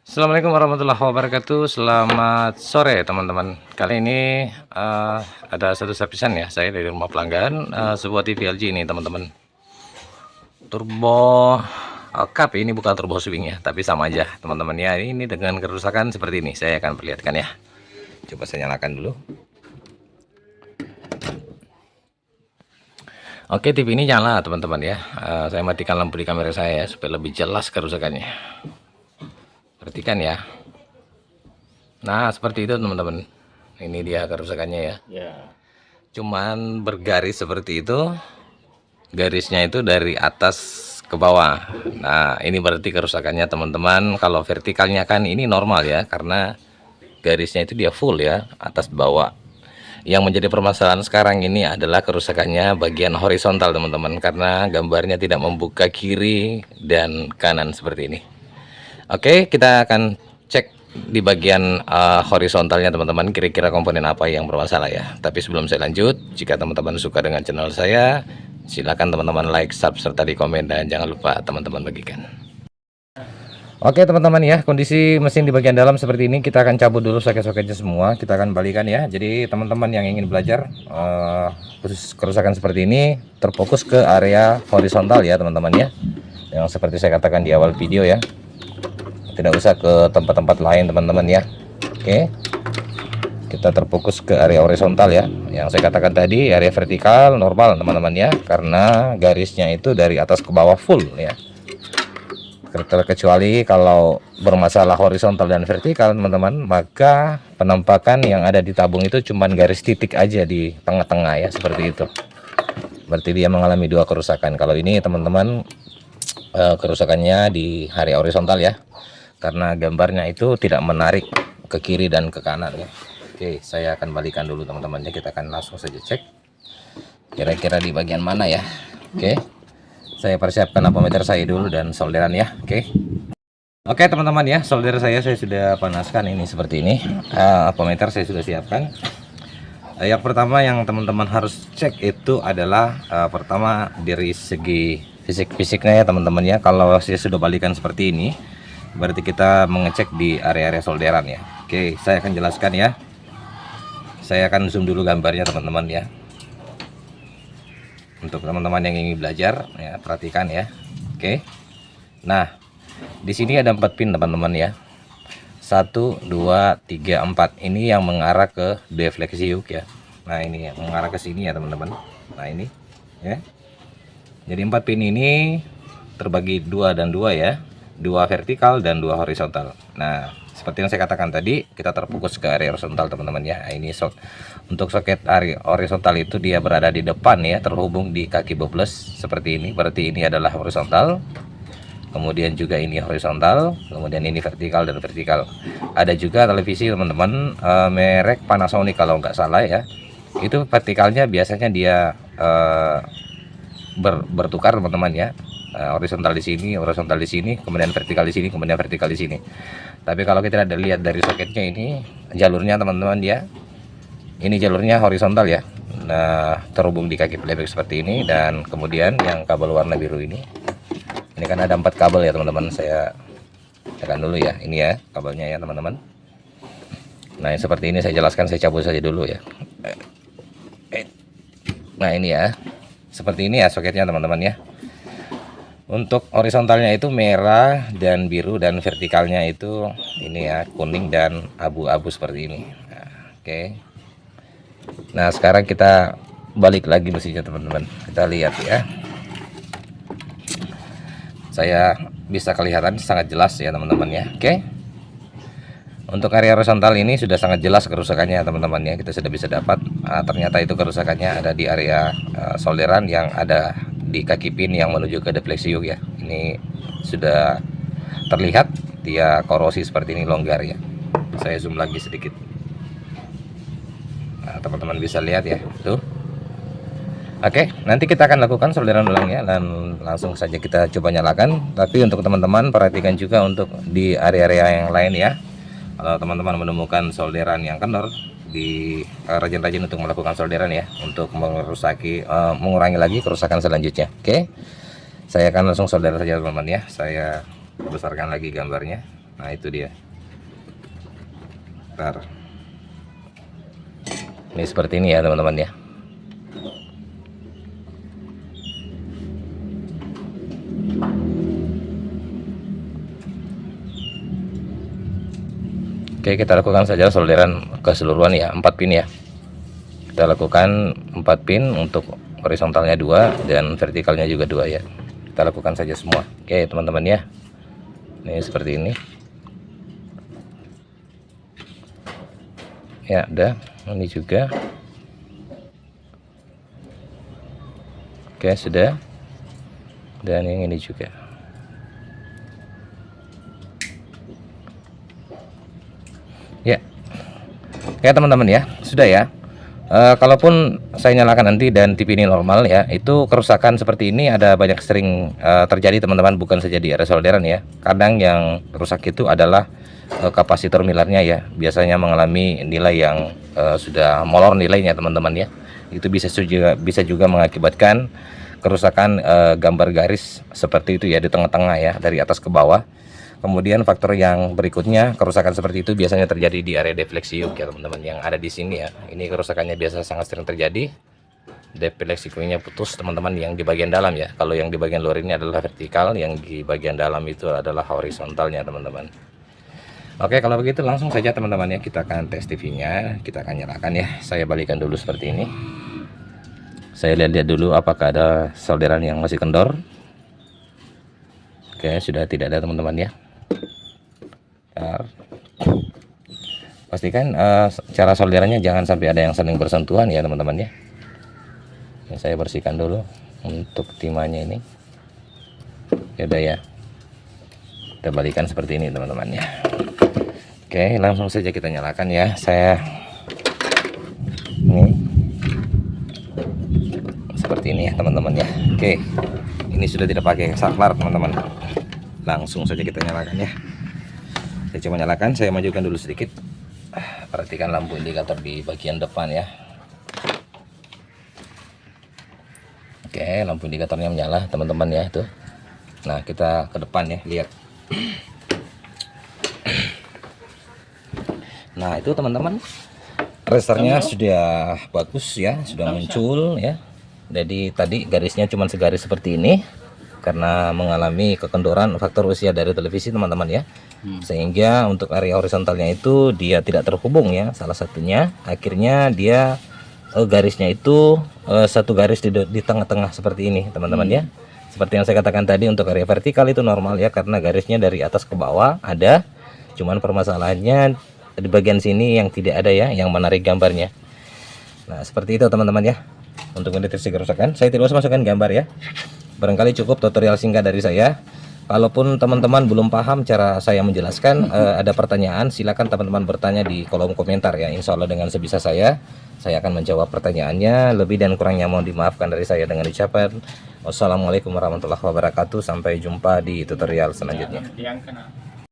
Assalamualaikum warahmatullahi wabarakatuh. Selamat sore teman-teman. Kali ini ada satu servisan ya, saya dari rumah pelanggan, sebuah TV LG ini teman-teman. Turbo cup ini bukan turbo swing ya, tapi sama aja teman-teman ya. Ini dengan kerusakan seperti ini, saya akan perlihatkan ya. Coba saya nyalakan dulu. Oke, TV ini nyala teman-teman ya. Saya matikan lampu di kamera saya ya, supaya lebih jelas kerusakannya. Perhatikan ya. Nah, seperti itu teman-teman. Ini dia kerusakannya ya. Cuman bergaris seperti itu. Garisnya itu dari atas ke bawah. Nah, ini berarti kerusakannya teman-teman. Kalau vertikalnya kan ini normal ya, karena garisnya itu dia full ya, atas bawah. Yang menjadi permasalahan sekarang ini adalah kerusakannya bagian horizontal teman-teman, karena gambarnya tidak membuka kiri dan kanan seperti ini. Oke, kita akan cek di bagian horizontalnya teman-teman, kira-kira komponen apa yang bermasalah ya. Tapi sebelum saya lanjut, jika teman-teman suka dengan channel saya, silakan teman-teman like, subscribe, serta di komen, dan jangan lupa teman-teman bagikan. Oke teman-teman ya, kondisi mesin di bagian dalam seperti ini. Kita akan cabut dulu soket-soketnya semua, kita akan balikan ya. Jadi teman-teman yang ingin belajar khusus kerusakan seperti ini, terfokus ke area horizontal ya teman-teman ya, yang seperti saya katakan di awal video ya. Tidak usah ke tempat-tempat lain teman-teman ya. Oke, kita terfokus ke area horizontal ya. Yang saya katakan tadi, area vertikal normal teman-teman ya, karena garisnya itu dari atas ke bawah full ya. Terkecuali kalau bermasalah horizontal dan vertikal teman-teman, maka penampakan yang ada di tabung itu cuman garis titik aja di tengah-tengah ya, seperti itu. Berarti dia mengalami dua kerusakan. Kalau ini teman-teman kerusakannya di area horizontal ya, karena gambarnya itu tidak menarik ke kiri dan ke kanan ya. Oke, saya akan balikan dulu teman-teman ya. Kita akan langsung saja cek kira-kira di bagian mana ya. Oke, saya persiapkan ampermeter saya dulu dan solderan ya. Oke teman-teman ya, solder saya sudah panaskan ini seperti ini. Ampermeter saya sudah siapkan. Yang pertama yang teman-teman harus cek itu adalah pertama dari segi fisik-fisiknya ya teman-teman ya. Kalau saya sudah balikan seperti ini, berarti kita mengecek di area-area solderan ya. Oke, saya akan jelaskan ya. Saya akan zoom dulu gambarnya teman-teman ya. Untuk teman-teman yang ingin belajar ya, perhatikan ya. Oke. Nah, di sini ada 4 pin teman-teman ya. 1 2 3 4. Ini yang mengarah ke defleksi hook ya. Nah, ini yang mengarah ke sini ya teman-teman. Nah, ini ya. Jadi 4 pin ini terbagi 2 dan 2 ya. 2 vertikal dan 2 horizontal. Nah, seperti yang saya katakan tadi, kita terfokus ke area horizontal teman-teman ya. Nah, ini untuk soket area horizontal itu dia berada di depan ya, terhubung di kaki bobles seperti ini. Berarti ini adalah horizontal. Kemudian juga ini horizontal, kemudian ini vertikal dan vertikal. Ada juga televisi teman-teman, merek Panasonic kalau nggak salah ya. Itu vertikalnya biasanya dia bertukar teman-teman ya. Horizontal di sini, horizontal di sini, kemudian vertikal di sini, kemudian vertikal di sini. Tapi kalau kita ada lihat dari soketnya ini, jalurnya teman-teman ya, ini jalurnya horizontal ya. Nah, terhubung di kaki playback seperti ini, dan kemudian yang kabel warna biru ini kan ada 4 kabel ya teman-teman. Saya tekan dulu ya, ini ya kabelnya ya teman-teman. Nah, yang seperti ini saya jelaskan, saya cabut saja dulu ya. Nah, ini ya, seperti ini ya soketnya teman-teman ya. Untuk horizontalnya itu merah dan biru, dan vertikalnya itu ini ya, kuning dan abu-abu seperti ini. Nah, oke. Nah, sekarang kita balik lagi mesinnya teman-teman. Kita lihat ya. Saya bisa kelihatan sangat jelas ya teman-teman ya. Oke. Untuk area horizontal ini sudah sangat jelas kerusakannya teman-teman ya. Kita sudah bisa dapat ternyata itu kerusakannya ada di area solderan yang ada di kaki pin yang menuju ke defleksi hook ya. Ini sudah terlihat dia korosi seperti ini, longgar ya. Saya zoom lagi sedikit. Nah, teman-teman bisa lihat ya, tuh. Oke, nanti kita akan lakukan solderan ulang ya, dan langsung saja kita coba nyalakan. Tapi untuk teman-teman perhatikan juga untuk di area-area yang lain ya. Kalau teman-teman menemukan solderan yang kendor, di rajin-rajin untuk melakukan solderan ya, untuk mengurangi lagi kerusakan selanjutnya. Oke, saya akan langsung solder saja teman-teman ya. Saya besarkan lagi gambarnya. Nah itu dia. Bentar. Ini seperti ini ya teman-teman ya. Oke, kita lakukan saja solderan keseluruhan ya, 4 pin ya. Kita lakukan 4 pin untuk horizontalnya 2 dan vertikalnya juga 2 ya. Kita lakukan saja semua. Oke teman-teman ya. Ini seperti ini. Ya udah, ini juga. Oke sudah. Dan yang ini juga. Ya, ya teman-teman ya, sudah ya. Kalaupun saya nyalakan nanti dan TV ini normal ya, itu kerusakan seperti ini ada banyak sering terjadi teman-teman, bukan saja di area solderan ya. Kadang yang rusak itu adalah kapasitor milernya ya, biasanya mengalami nilai yang sudah molor nilainya teman-teman ya. Itu bisa juga mengakibatkan kerusakan gambar garis seperti itu ya, di tengah-tengah ya, dari atas ke bawah. Kemudian faktor yang berikutnya, kerusakan seperti itu biasanya terjadi di area defleksi yuk ya teman-teman, yang ada di sini ya. Ini kerusakannya biasa sangat sering terjadi. Defleksi nya putus teman-teman, yang di bagian dalam ya. Kalau yang di bagian luar ini adalah vertikal, yang di bagian dalam itu adalah horizontalnya teman-teman. Oke, kalau begitu langsung saja teman-teman ya, kita akan tes TV-nya, kita akan nyalakan ya. Saya balikan dulu seperti ini. Saya lihat dulu apakah ada solderan yang masih kendor. Oke, sudah tidak ada teman-teman ya. Pastikan cara solderannya jangan sampai ada yang saling bersentuhan ya teman-teman ya. Saya bersihkan dulu untuk timahnya ini. Ya udah ya, kita balikan seperti ini teman-teman ya. Oke, langsung saja kita nyalakan ya. Saya ini seperti ini ya teman-teman ya. Oke, ini sudah tidak pakai saklar teman-teman. Langsung saja kita nyalakan ya. Saya coba nyalakan, saya majukan dulu sedikit. Perhatikan lampu indikator di bagian depan ya. Oke, lampu indikatornya menyala teman-teman ya itu. Nah, kita ke depan ya, lihat. Nah, itu teman-teman, resernya sudah bagus ya, sudah muncul ya. Jadi tadi garisnya cuma segaris seperti ini karena mengalami kekendoran faktor usia dari televisi teman-teman ya. Sehingga untuk area horizontalnya itu dia tidak terhubung ya, salah satunya akhirnya dia garisnya itu satu garis di tengah-tengah seperti ini teman-teman ya. Seperti yang saya katakan tadi, untuk area vertikal itu normal ya, karena garisnya dari atas ke bawah ada, cuman permasalahannya di bagian sini yang tidak ada ya, yang menarik gambarnya. Nah seperti itu teman-teman ya, untuk mendeteksi kerusakan. Saya tidak usah masukkan gambar ya, barangkali cukup tutorial singkat dari saya. Kalaupun teman-teman belum paham cara saya menjelaskan, ada pertanyaan, silakan teman-teman bertanya di kolom komentar ya. Insya Allah dengan sebisa saya akan menjawab pertanyaannya. Lebih dan kurangnya mohon dimaafkan dari saya dengan ucapan wassalamualaikum warahmatullahi wabarakatuh. Sampai jumpa di tutorial selanjutnya.